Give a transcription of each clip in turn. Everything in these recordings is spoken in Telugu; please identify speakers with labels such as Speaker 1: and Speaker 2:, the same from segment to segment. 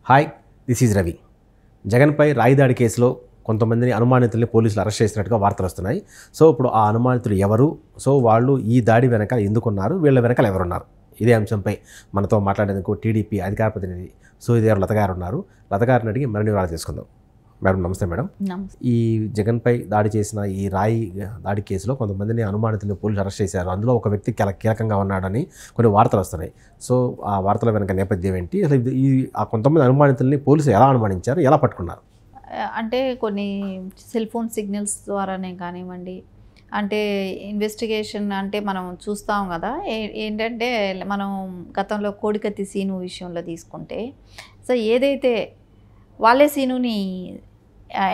Speaker 1: Hi, this is Ravi. జగన్పై రాయిదాడి కేసులో కొంతమందిని అనుమానితుల్ని పోలీసులు అరెస్ట్ చేసినట్టుగా వార్తలు వస్తున్నాయి. సో ఇప్పుడు ఆ అనుమానితులు ఎవరు, సో వాళ్ళు ఈ దాడి వెనకాల ఎందుకున్నారు, వీళ్ళ వెనకాల ఎవరున్నారు, ఇదే అంశంపై మనతో మాట్లాడేందుకు టీడీపీ అధికార ప్రతినిధి సూర్యదేవర లత గారు ఉన్నారు. లత గారిని అడిగి మరిన్ని వివరాలు తీసుకుందాం. మేడం నమస్తే. మేడం, ఈ జగన్పై దాడి చేసిన ఈ రాయి దాడి కేసులో కొంతమందిని అనుమానితులను పోలీసులు అరెస్ట్ చేశారు. అందులో ఒక వ్యక్తి కీలకంగా ఉన్నాడని కొన్ని వార్తలు వస్తున్నాయి. సో ఆ వార్తల వెనక నేపథ్యం ఏంటి, అసలు ఈ ఆ కొంతమంది అనుమానితుల్ని పోలీసులు ఎలా అనుమానించారు, ఎలా పట్టుకున్నారు?
Speaker 2: అంటే కొన్ని సెల్ ఫోన్ సిగ్నల్స్ ద్వారానే కానివ్వండి, అంటే ఇన్వెస్టిగేషన్ అంటే మనం చూస్తాం కదా. ఏంటంటే మనం గతంలో కోడికత్తి సీను విషయంలో తీసుకుంటే, సో ఏదైతే వాళ్ళే సీనుని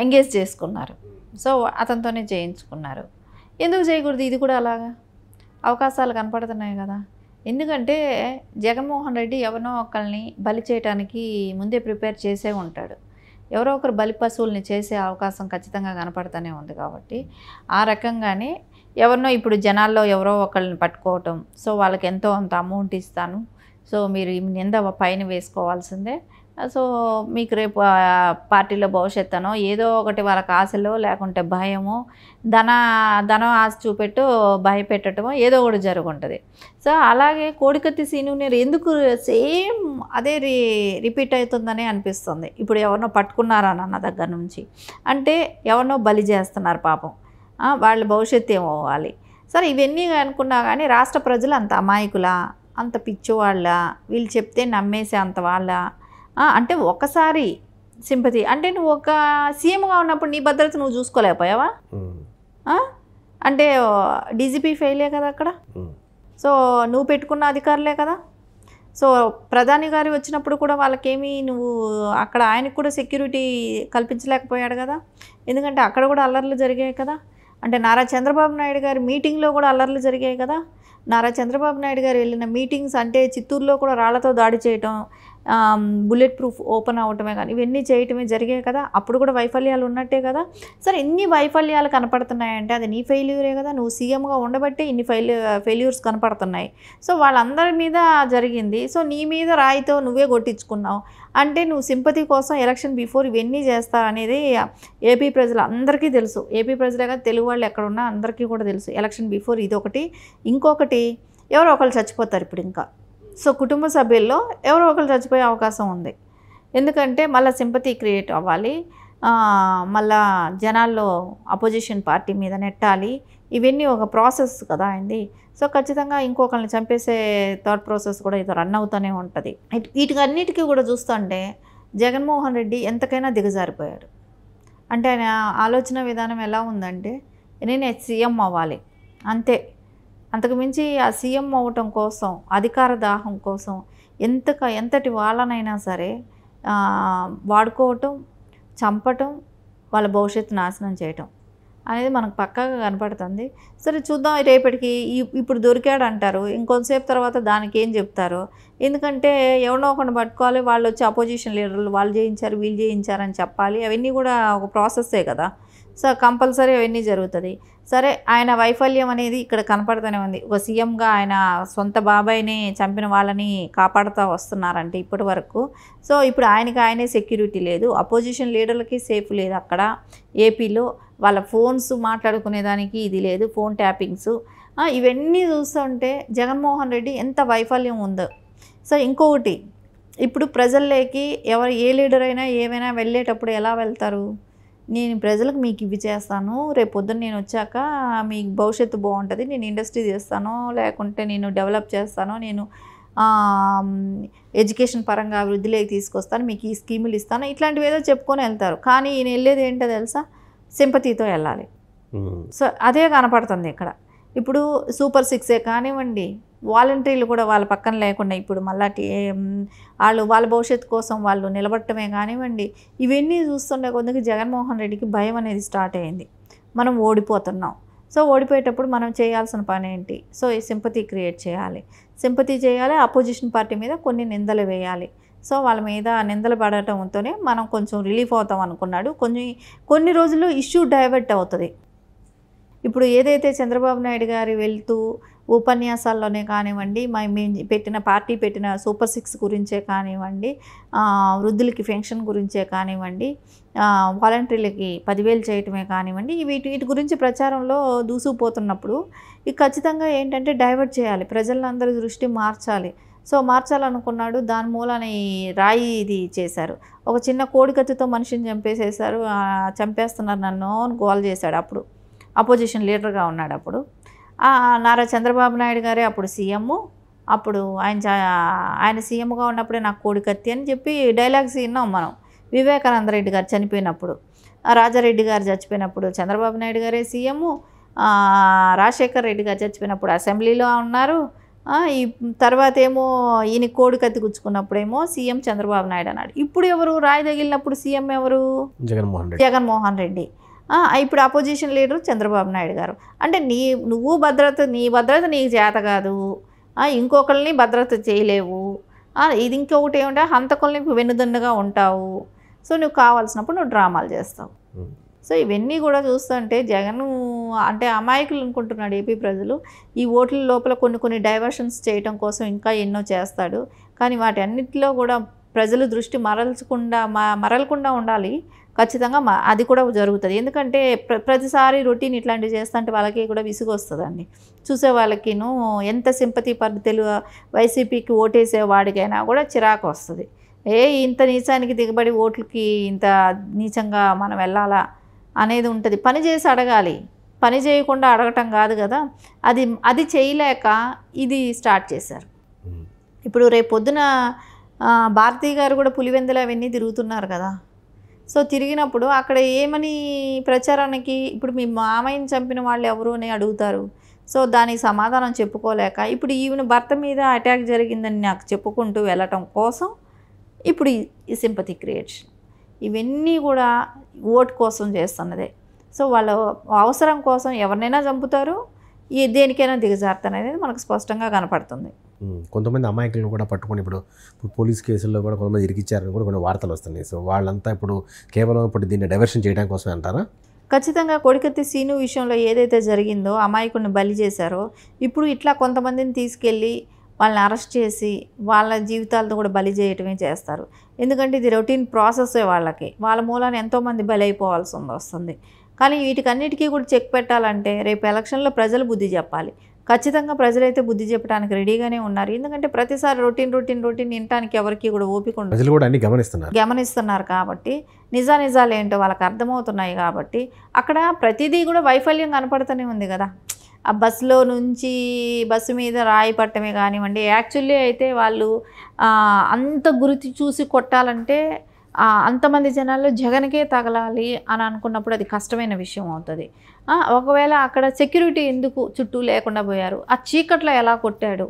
Speaker 2: ఎంగేజ్ చేసుకున్నారు, సో అతనితోనే చేయించుకున్నారు. ఎందుకు చేయకూడదు? ఇది కూడా అలాగా అవకాశాలు కనపడుతున్నాయి కదా. ఎందుకంటే జగన్మోహన్ రెడ్డి ఎవరినో ఒకరిని బలి చేయడానికి ముందే ప్రిపేర్ చేసే ఉంటాడు. ఎవరో ఒకరు బలి పశువుల్ని చేసే అవకాశం ఖచ్చితంగా కనపడుతూనే ఉంది. కాబట్టి ఆ రకంగానే ఎవరినో ఇప్పుడు జనాల్లో ఎవరో ఒకళ్ళని పట్టుకోవటం, సో వాళ్ళకి ఎంతో అంత అమౌంట్ ఇస్తాను, సో మీరు ఈ నింద పైన వేసుకోవాల్సిందే, సో మీకు రేపు పార్టీలో భవిష్యత్తనో ఏదో ఒకటి వాళ్ళకి ఆశలో లేకుంటే భయమో ధనం ఆశ చూపెట్టు భయపెట్టడమో ఏదో ఒకటి జరుగుంటుంది. సో అలాగే కోడికత్తి సీను ఎందుకు సేమ్ అదే రిపీట్ అవుతుందని అనిపిస్తుంది. ఇప్పుడు ఎవరినో పట్టుకున్నారన్న దగ్గర నుంచి అంటే ఎవరినో బలి చేస్తున్నారు పాపం, వాళ్ళ భవిష్యత్తు ఏమవ్వాలి. సరే ఇవన్నీ అనుకున్నా కానీ రాష్ట్ర ప్రజలు అంత అమాయకులా, అంత పిచ్చివాళ్ళ, వీళ్ళు చెప్తే నమ్మేసే అంత వాళ్ళ అంటే ఒకసారి సింపతి అంటే నువ్వు ఒక సీఎంగా ఉన్నప్పుడు నీ భద్రత నువ్వు చూసుకోలేకపోయావా? అంటే డీజీపీ ఫెయిలే కదా అక్కడ, సో నువ్వు పెట్టుకున్న అధికారులే కదా. సో ప్రధాని గారు వచ్చినప్పుడు కూడా వాళ్ళకేమీ నువ్వు అక్కడ ఆయనకు కూడా సెక్యూరిటీ కల్పించలేకపోయాడు కదా. ఎందుకంటే అక్కడ కూడా అల్లర్లు జరిగాయి కదా. అంటే నారా చంద్రబాబు నాయుడు గారి మీటింగ్లో కూడా అల్లర్లు జరిగాయి కదా. నారా చంద్రబాబు నాయుడు గారు వెళ్ళిన మీటింగ్స్ అంటే చిత్తూరులో కూడా రాళ్లతో దాడి చేయటం, బుల్లెట్ ప్రూఫ్ ఓపెన్ అవ్వటమే కానీ ఇవన్నీ చేయటమే జరిగాయి కదా. అప్పుడు కూడా వైఫల్యాలు ఉన్నట్టే కదా. సరే ఇన్ని వైఫల్యాలు కనపడుతున్నాయంటే అది నీ ఫెయిల్యూరే కదా. నువ్వు సీఎంగా ఉండబట్టే ఇన్ని ఫెయిల్యూర్స్ కనపడుతున్నాయి. సో వాళ్ళందరి మీద జరిగింది. సో నీ మీద రాయితో నువ్వే కొట్టించుకున్నావు అంటే నువ్వు సింపతి కోసం ఎలక్షన్ బిఫోర్ ఇవన్నీ చేస్తావు అనేది ఏపీ ప్రజలు అందరికీ తెలుసు. ఏపీ ప్రజలే కదా, తెలుగు వాళ్ళు ఎక్కడున్నా అందరికీ కూడా తెలుసు. ఎలక్షన్ బిఫోర్ ఇదొకటి. ఇంకొకటి ఎవరో ఒకరు చచ్చిపోతారు ఇప్పుడు ఇంకా. సో కుటుంబ సభ్యుల్లో ఎవరో ఒకరు చచ్చిపోయే అవకాశం ఉంది. ఎందుకంటే మళ్ళీ సింపతి క్రియేట్ అవ్వాలి, మళ్ళా జనాల్లో అపోజిషన్ పార్టీ మీద నెట్టాలి. ఇవన్నీ ఒక ప్రాసెస్ కదా అయింది. సో ఖచ్చితంగా ఇంకొకరిని చంపేసే థాట్ ప్రాసెస్ కూడా ఇది రన్ అవుతూనే ఉంటుంది. వీటికన్నిటికీ కూడా చూస్తుంటే జగన్మోహన్ రెడ్డి ఎంతకైనా దిగజారిపోయాడు. అంటే ఆయన ఆలోచన విధానం ఎలా ఉందంటే నేను సీఎం అవ్వాలి అంతే. అంతకుమించి ఆ సీఎం అవ్వటం కోసం, అధికార దాహం కోసం ఎంతటి వాళ్ళనైనా సరే వాడుకోవటం, చంపటం, వాళ్ళ భవిష్యత్తు నాశనం చేయటం అనేది మనకు పక్కాగా కనపడుతుంది. సరే చూద్దాం రేపటికి. ఇప్పుడు దొరికాడు అంటారు, ఇంకొంతసేపు తర్వాత దానికి ఏం చెప్తారు. ఎందుకంటే ఎవరినో ఒకరిని పట్టుకోవాలి, వాళ్ళు వచ్చి అపోజిషన్ లీడర్లు వాళ్ళు చేయించారు వీళ్ళు చేయించారని చెప్పాలి. అవన్నీ కూడా ఒక ప్రాసెస్సే కదా. సో కంపల్సరీ అవన్నీ జరుగుతుంది. సరే ఆయన వైఫల్యం అనేది ఇక్కడ కనపడుతూనే ఉంది. ఒక సీఎంగా ఆయన సొంత బాబాయిని చంపిన వాళ్ళని కాపాడుతూ వస్తున్నారంటే ఇప్పటి వరకు. సో ఇప్పుడు ఆయనే సెక్యూరిటీ లేదు, అపోజిషన్ లీడర్లకి సేఫ్ లేదు అక్కడ ఏపీలో. వాళ్ళ ఫోన్స్ మాట్లాడుకునేదానికి ఇది లేదు, ఫోన్ ట్యాపింగ్స్, ఇవన్నీ చూస్తుంటే జగన్మోహన్ రెడ్డి ఎంత వైఫల్యం ఉందో. సో ఇంకొకటి, ఇప్పుడు ప్రజల్లోకి ఏ లీడర్ అయినా ఏమైనా వెళ్ళేటప్పుడు ఎలా వెళ్తారు? నేను ప్రజలకు మీకు ఇవి చేస్తాను, రేపు పొద్దున్న నేను వచ్చాక మీకు భవిష్యత్తు బాగుంటుంది, నేను ఇండస్ట్రీ చేస్తాను, లేకుంటే నేను డెవలప్ చేస్తాను, నేను ఎడ్యుకేషన్ పరంగా అభివృద్ధిలోకి తీసుకొస్తాను, మీకు ఈ స్కీములు ఇస్తాను, ఇట్లాంటివి ఏదో చెప్పుకొని వెళ్తారు. కానీ ఈయన వెళ్ళేది ఏంటో తెలుసా? సింపతితో వెళ్ళాలి. సో అదే కనపడుతుంది ఇక్కడ. ఇప్పుడు సూపర్ 6 కానివ్వండి, వాలంటీర్లు కూడా వాళ్ళ పక్కన లేకుండా ఇప్పుడు మళ్ళీ వాళ్ళ భవిష్యత్తు కోసం వాళ్ళు నిలబడటమే కానివ్వండి, ఇవన్నీ చూస్తుండే కొద్దిగా జగన్మోహన్ రెడ్డికి భయం అనేది స్టార్ట్ అయింది. మనం ఓడిపోతున్నాం. సో ఓడిపోయేటప్పుడు మనం చేయాల్సిన పని ఏంటి? సో ఈ సింపతి క్రియేట్ చేయాలి, అపోజిషన్ పార్టీ మీద కొన్ని నిందలు వేయాలి. సో వాళ్ళ మీద నిందలు పడటంతోనే మనం కొంచెం రిలీఫ్ అవుతాం అనుకున్నాడు. కొన్ని రోజుల్లో ఇష్యూ డైవర్ట్ అవుతుంది. ఇప్పుడు ఏదైతే చంద్రబాబు నాయుడు గారు వెళ్తూ ఉపన్యాసాల్లోనే కానివ్వండి, మేము పెట్టిన పార్టీ పెట్టిన సూపర్ 6 గురించే కానివ్వండి, వృద్ధులకి పెన్షన్ గురించే కానివ్వండి, వాలంటీర్లకి 10,000 చేయటమే కానివ్వండి, వీటి గురించి ప్రచారంలో దూసుకుపోతున్నప్పుడు ఇది ఖచ్చితంగా ఏంటంటే డైవర్ట్ చేయాలి, ప్రజలందరి దృష్టి మార్చాలి. సో మార్చాలనుకున్నాడు, దాని మూలాన ఈ రాయి ఇది చేశారు. ఒక చిన్న కోడికత్తితో మనిషిని చంపేసేశారు, చంపేస్తున్నారు నన్ను అని గోల చేశాడు. అప్పుడు అపోజిషన్ లీడర్గా ఉన్నాడు. అప్పుడు నారా చంద్రబాబు నాయుడు గారే అప్పుడు సీఎం. అప్పుడు ఆయన సీఎంగా ఉన్నప్పుడే నాకు కోడికత్తి అని చెప్పి డైలాగ్స్ విన్నాం మనం. వివేకానంద రెడ్డి గారు చనిపోయినప్పుడు, రాజారెడ్డి గారు చచ్చిపోయినప్పుడు చంద్రబాబు నాయుడు గారే సీఎం, రాజశేఖర్ రెడ్డి గారు చచ్చిపోయినప్పుడు అసెంబ్లీలో ఉన్నారు. ఈ తర్వాత ఏమో ఈయన కోడికత్తి గుచ్చుకున్నప్పుడేమో సీఎం చంద్రబాబు నాయుడు అన్నాడు. ఇప్పుడు ఎవరు రాయి తగిలినప్పుడు సీఎం ఎవరు? జగన్మోహన్ రెడ్డి. ఇప్పుడు అపోజిషన్ లీడర్ చంద్రబాబు నాయుడు గారు. అంటే నీ భద్రత నీకు చేత కాదు, ఇంకొకరిని భద్రత చేయలేవు, ఇది ఇంకొకటి ఏమంటే హంతకుల్ని వెన్నుదన్నుగా ఉంటావు. సో నువ్వు కావాల్సినప్పుడు నువ్వు డ్రామాలు చేస్తావు. సో ఇవన్నీ కూడా చూస్తుంటే జగన్ అంటే అమాయకులు అనుకుంటున్నాడు ఏపీ ప్రజలు. ఈ ఓట్ల లోపల కొన్ని డైవర్షన్స్ చేయటం కోసం ఇంకా ఎన్నో చేస్తాడు. కానీ వాటి అన్నిటిలో కూడా ప్రజలు దృష్టి మరలకుండా ఉండాలి. ఖచ్చితంగా అది కూడా జరుగుతుంది. ఎందుకంటే ప్రతిసారి రొటీన్ ఇట్లాంటివి చేస్తుంటే వాళ్ళకి కూడా విసుగు వస్తుందండి. చూసే వాళ్ళకిను ఎంత సింపతి తెలుగు వైసీపీకి ఓటేసే వాడికైనా కూడా చిరాకు వస్తుంది. ఇంత నీచానికి దిగబడి ఓట్లకి ఇంత నీచంగా మనం వెళ్ళాలా అనేది ఉంటుంది. పని చేసి అడగాలి, పని చేయకుండా అడగటం కాదు కదా. అది చేయలేక ఇది స్టార్ట్ చేశారు. ఇప్పుడు రేపు పొద్దున భారతీ గారు కూడా పులివెందులు అవన్నీ తిరుగుతున్నారు కదా. సో తిరిగినప్పుడు అక్కడ ఏమని ప్రచారానికి ఇప్పుడు మీ మామయ్యని చంపిన వాళ్ళు ఎవరు అని అడుగుతారు. సో దానికి సమాధానం చెప్పుకోలేక ఇప్పుడు ఈవెన్ భర్త మీద అటాక్ జరిగిందని నాకు చెప్పుకుంటూ వెళ్ళటం కోసం ఇప్పుడు ఈ సింపతి క్రియేషన్ ఇవన్నీ కూడా ఓటు కోసం చేస్తున్నదే. సో వాళ్ళ అవసరం కోసం ఎవరినైనా చంపుతారు, దేనికైనా దిగజారుతారు అనేది మనకు స్పష్టంగా కనపడుతుంది.
Speaker 1: కొంతమంది అమాయకులను కూడా పట్టుకొని ఇప్పుడు పోలీస్ కేసుల్లో కూడా కొంతమంది ఇరికిచ్చారని కూడా కొన్ని వార్తలు వస్తున్నాయి. సో వాళ్ళంతా ఇప్పుడు కేవలం ఇప్పుడు దీన్ని డైవర్షన్ చేయడం కోసం అంటారా?
Speaker 2: ఖచ్చితంగా కొడికత్తి సీను విషయంలో ఏదైతే జరిగిందో అమాయకుడిని బలి చేశారో ఇప్పుడు ఇట్లా కొంతమందిని తీసుకెళ్ళి వాళ్ళని అరెస్ట్ చేసి వాళ్ళ జీవితాలతో కూడా బలి చేయటమే చేస్తారు. ఎందుకంటే ఇది రొటీన్ ప్రాసెస్. వాళ్ళ మూలాన ఎంతోమంది బలి అయిపోవాల్సి వస్తుంది. కానీ వీటికన్నిటికీ కూడా చెక్ పెట్టాలంటే రేపు ఎలక్షన్లో ప్రజలు బుద్ధి చెప్పాలి. ఖచ్చితంగా ప్రజలైతే బుద్ధి చెప్పడానికి రెడీగానే ఉన్నారు. ఎందుకంటే ప్రతిసారి రొటీన్ వినటానికి ఎవరికి కూడా ఓపిక ఉండదు.
Speaker 1: ప్రజలు కూడా అన్ని
Speaker 2: గమనిస్తున్నారు కాబట్టి నిజాలు ఏంటో వాళ్ళకి అర్థమవుతున్నాయి. కాబట్టి అక్కడ ప్రతిదీ కూడా వైఫల్యం కనపడుతూనే ఉంది కదా. ఆ బస్సులో నుంచి బస్సు మీద రాయి పట్టమే కానివ్వండి. యాక్చువల్లీ అయితే వాళ్ళు అంత గురి చూసి కొట్టాలంటే అంతమంది జనాల్లో జగన్కే తగలాలి అని అనుకున్నప్పుడు అది కష్టమైన విషయం అవుతుంది. ఒకవేళ అక్కడ సెక్యూరిటీ ఎందుకు చుట్టూ లేకుండా పోయారు? ఆ చీకట్లో ఎలా కొట్టాడు?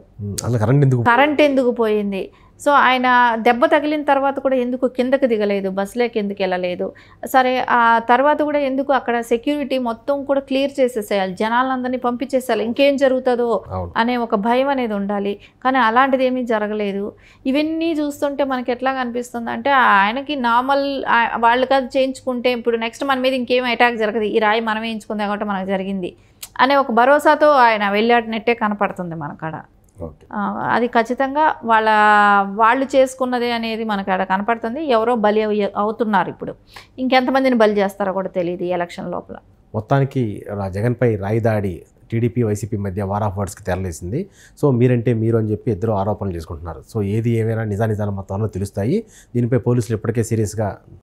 Speaker 2: కరెంట్ ఎందుకు పోయింది? సో ఆయన దెబ్బ తగిలిన తర్వాత కూడా ఎందుకు కిందకి దిగలేదు, బస్సులోకి ఎందుకు వెళ్ళలేదు? సరే ఆ తర్వాత కూడా ఎందుకు అక్కడ సెక్యూరిటీ మొత్తం కూడా క్లియర్ చేసేసేయాలి, జనాలందరినీ పంపించేసేయాలి, ఇంకేం జరుగుతుందో అనే ఒక భయం అనేది ఉండాలి. కానీ అలాంటిది ఏమీ జరగలేదు. ఇవన్నీ చూస్తుంటే మనకి ఎట్లా కనిపిస్తుంది అంటే ఆయనకి నార్మల్ వాళ్ళు కాదు చేయించుకుంటే ఇప్పుడు నెక్స్ట్ మన మీద ఇంకేం అటాక్ జరగదు, ఈ రాయి మనం వేయించుకుందాం కాబట్టి మనకు జరిగింది అనే ఒక భరోసాతో ఆయన వెళ్ళాడినట్టే కనపడుతుంది మనకాడ. అది ఖచ్చితంగా వాళ్ళు చేసుకున్నదే అనేది మనకు అక్కడ కనపడుతుంది. ఎవరో బలి అవుతున్నారు. ఇప్పుడు ఇంకెంతమందిని బలి చేస్తారో కూడా తెలియదు ఈ ఎలక్షన్ లోపల.
Speaker 1: మొత్తానికి జగన్పై రాయి దాడి టీడీపీ వైసీపీ మధ్య వార్ ఆఫ్ వర్డ్స్కి తెరలేసింది. సో మీరంటే మీరు అని చెప్పి ఇద్దరు ఆరోపణలు చేసుకుంటున్నారు. సో ఏది ఏమైనా నిజాలు మొత్తంలో తెలుస్తాయి. దీనిపై పోలీసులు ఇప్పటికే సీరియస్గా